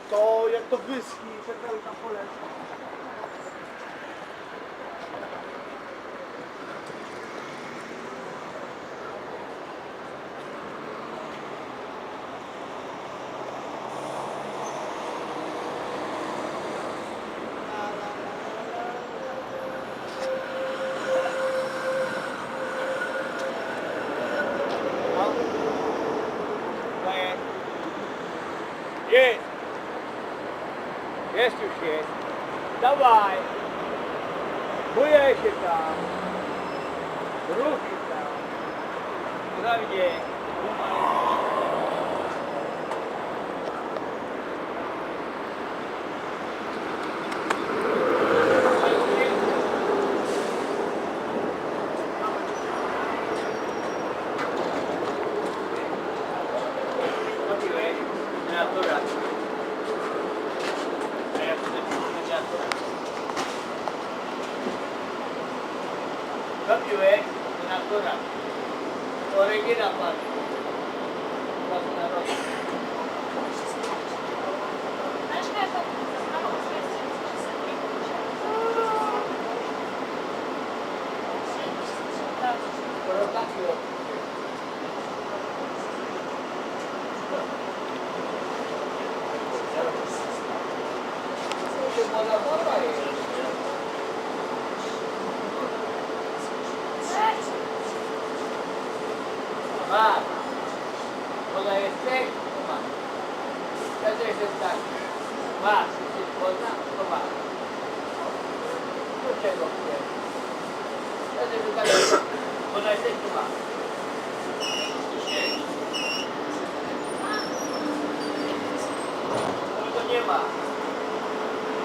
To jak to wyschnie i tak dalej tam poleci. Jest! Jest już jest. Dawaj! Bujaj się tam. Ruchy tam. Sprawnie. Zapiłeś na góra. Oryginał pan. Masz. Woda jest piękna, masz. Wtedy jest tak. Masz, jest woda, to masz. Tu czego chcesz. Wtedy jest tak. Woda jest piękna, masz. To nie ma.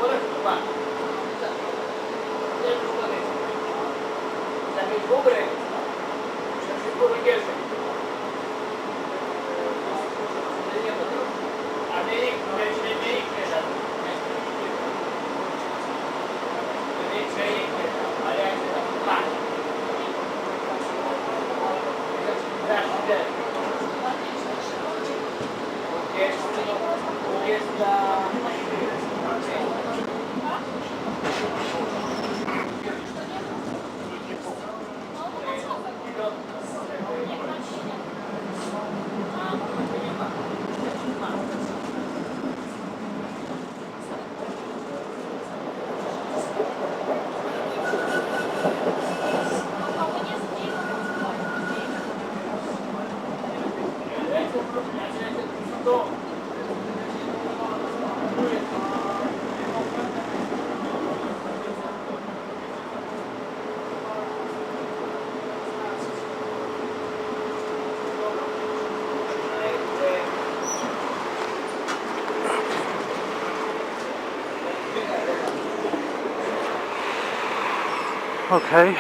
Woda tu masz. Nie wiem, co to jest. Taki bubrek. Taki bubrek. Okay,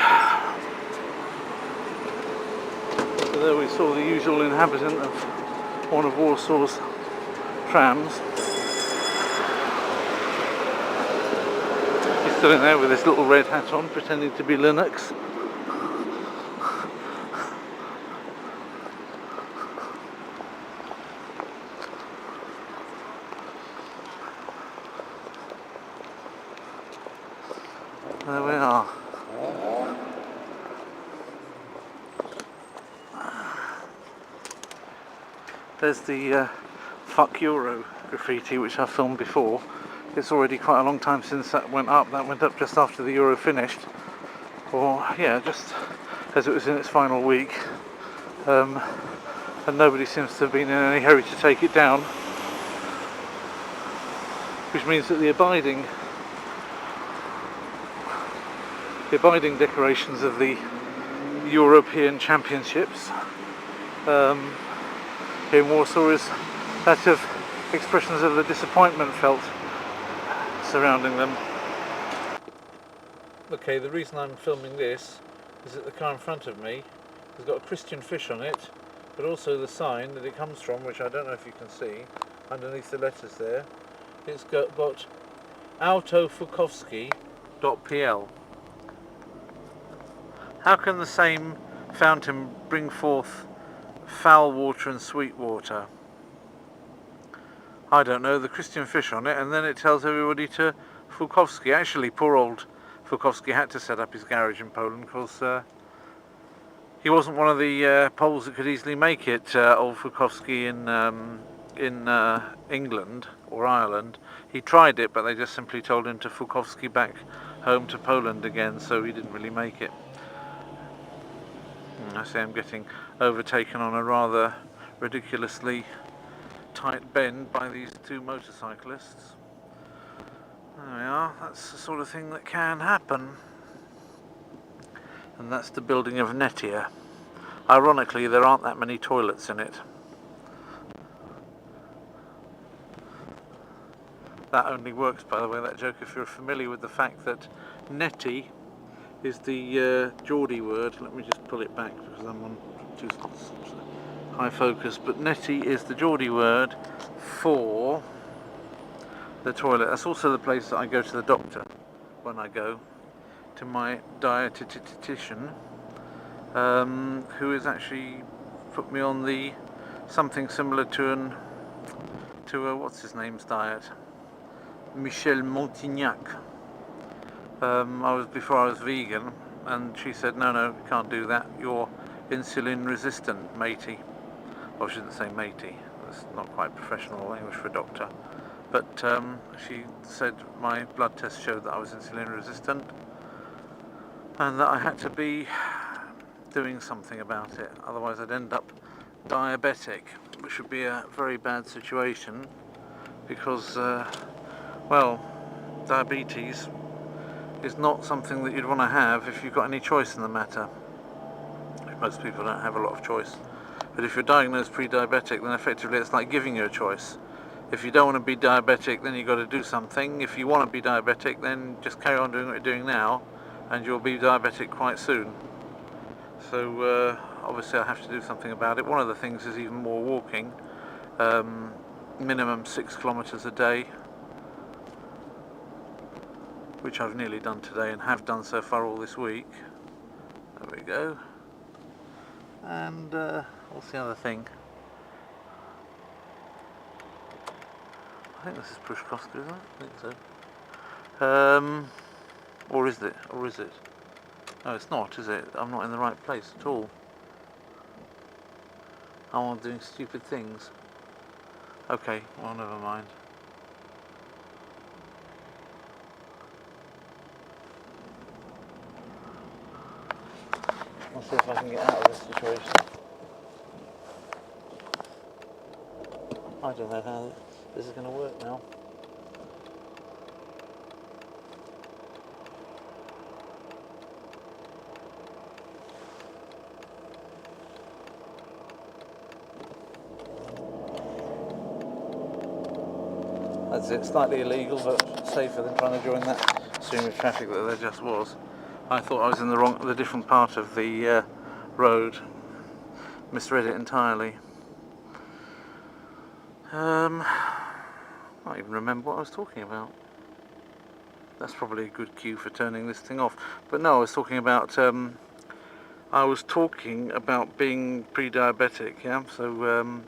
so there we saw the usual inhabitant of one of Warsaw's trams. He's still in there with his little red hat on, pretending to be Linux. There we are. There's the fuck Euro graffiti, which I filmed before. It's already quite a long time since that went up. That went up just after the Euro finished, or yeah, just as it was in its final week, and nobody seems to have been in any hurry to take it down, which means that the abiding decorations of the European Championships in Warsaw is that of expressions of the disappointment felt surrounding them. Okay, the reason I'm filming this is that the car in front of me has got a Christian fish on it, but also the sign that it comes from, which I don't know if you can see, underneath the letters there, it's got autofukovsky.pl. How can the same fountain bring forth foul water and sweet water? I don't know, the Christian fish on it, and then it tells everybody to Fukovsky. Actually, poor old Fukovsky had to set up his garage in Poland because he wasn't one of the Poles that could easily make it. Old Fukovsky in England or Ireland, he tried it, but they just simply told him to Fukovsky back home to Poland again, so he didn't really make it. I see I'm getting overtaken on a rather ridiculously tight bend by these two motorcyclists. There we are, that's the sort of thing that can happen. And that's the building of Netia. Ironically, there aren't that many toilets in it. That only works, by the way, that joke, if you're familiar with the fact that Netty is the Geordie word. Let me just pull it back because I'm on too high focus. But Netty is the Geordie word for the toilet. That's also the place that I go to the doctor when I go to my dietitian, who has actually put me on the something similar to what's his name's diet, Michel Montignac. Before I was vegan, and she said, no, you can't do that, you're insulin resistant, matey. Well, I shouldn't say matey, that's not quite professional English for a doctor, but she said my blood test showed that I was insulin resistant and that I had to be doing something about it, otherwise I'd end up diabetic, which would be a very bad situation because well, diabetes is not something that you'd want to have if you've got any choice in the matter. Most people don't have a lot of choice. But if you're diagnosed pre-diabetic, then effectively it's like giving you a choice. If you don't want to be diabetic, then you've got to do something. If you want to be diabetic, then just carry on doing what you're doing now, and you'll be diabetic quite soon. So obviously I have to do something about it. One of the things is even more walking. Minimum 6 kilometres a day, which I've nearly done today and have done so far all this week. There we go. And what's the other thing? I think this is Prushkovska, isn't it? I think so. Or is it? No, it's not, is it? I'm not in the right place at all. I'm all doing stupid things. Okay, well, never mind. I'll see if I can get out of this situation. I don't know how this is going to work now. That's it, slightly illegal but safer than trying to join that stream of traffic that there just was. I thought I was in the different part of the road. Misread it entirely. I can't even remember what I was talking about. That's probably a good cue for turning this thing off. But no, I was talking about being pre-diabetic, yeah. So,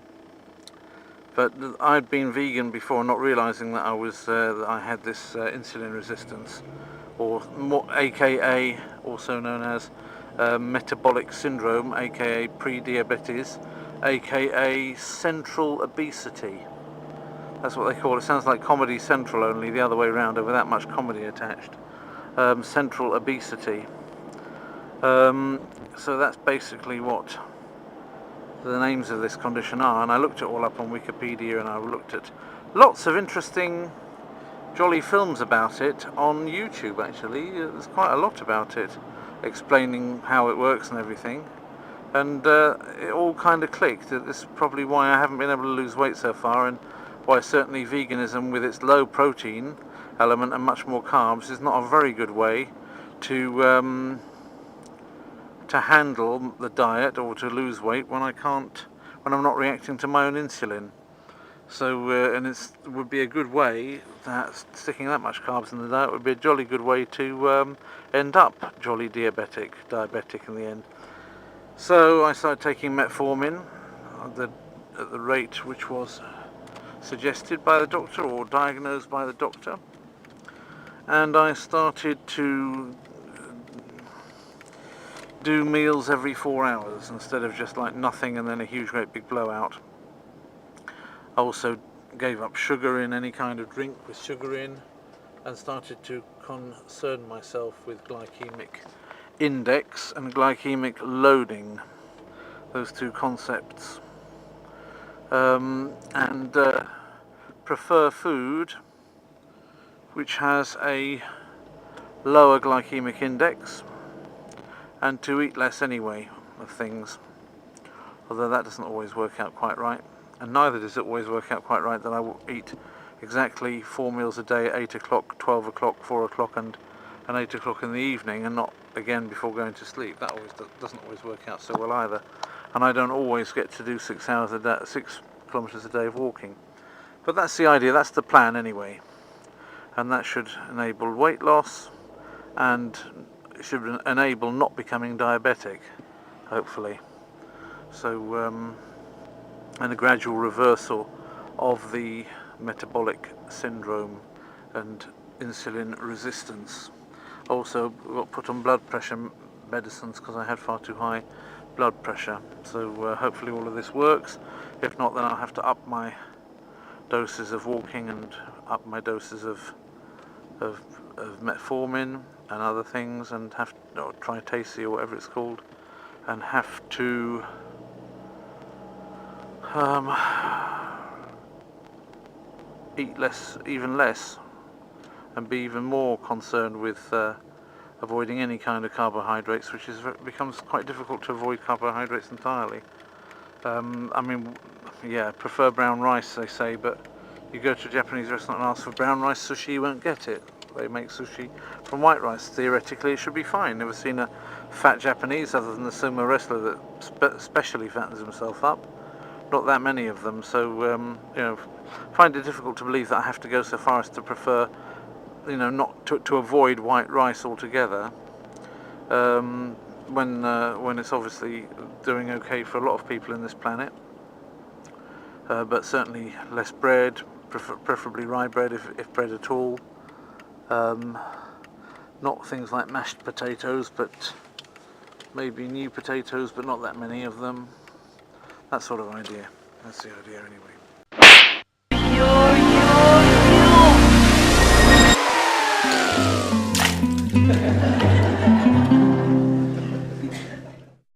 but I'd been vegan before, not realising that that I had this insulin resistance, or AKA also known as metabolic syndrome, AKA pre-diabetes, AKA central obesity. That's what they call it. Sounds like Comedy Central, only the other way around, over that much comedy attached. Central obesity. So that's basically what the names of this condition are, and I looked it all up on Wikipedia, and I looked at lots of interesting jolly films about it on YouTube. Actually, there's quite a lot about it, explaining how it works and everything, and it all kind of clicked. This is probably why I haven't been able to lose weight so far, and why certainly veganism with its low protein element and much more carbs is not a very good way to handle the diet or to lose weight when when I'm not reacting to my own insulin. So, and it would be a good way, that sticking that much carbs in the diet would be a jolly good way to end up jolly diabetic in the end. So I started taking metformin at the rate which was suggested by the doctor or diagnosed by the doctor, and I started to do meals every 4 hours instead of just like nothing and then a huge great big blowout. I also gave up sugar in any kind of drink with sugar in, and started to concern myself with glycemic index and glycemic loading, those two concepts, and prefer food which has a lower glycemic index, and to eat less anyway of things, although that doesn't always work out quite right. And neither does it always work out quite right that I will eat exactly 4 meals a day at 8 o'clock, 12 o'clock, 4 o'clock and 8 o'clock in the evening, and not again before going to sleep. That doesn't always work out so well either. And I don't always get to do 6 hours a day, 6 kilometres a day of walking. But that's the idea, that's the plan anyway. And that should enable weight loss, and it should enable not becoming diabetic, hopefully. So, and a gradual reversal of the metabolic syndrome and insulin resistance. Also got put on blood pressure medicines because I had far too high blood pressure. So hopefully all of this works. If not, then I'll have to up my doses of walking and up my doses of metformin and other things, and have or Tritacey or whatever it's called, and have to eat less, even less, and be even more concerned with avoiding any kind of carbohydrates, which becomes quite difficult to avoid carbohydrates entirely. I mean, yeah, prefer brown rice, they say, but you go to a Japanese restaurant and ask for brown rice sushi, you won't get it. They make sushi from white rice. Theoretically, it should be fine. Never seen a fat Japanese other than the sumo wrestler that specially fattens himself up. Not that many of them, so you know, find it difficult to believe that I have to go so far as to prefer, you know, not to avoid white rice altogether, when it's obviously doing okay for a lot of people in this planet. But certainly less bread, preferably rye bread if bread at all. Not things like mashed potatoes, but maybe new potatoes, but not that many of them. That sort of idea. That's the idea anyway.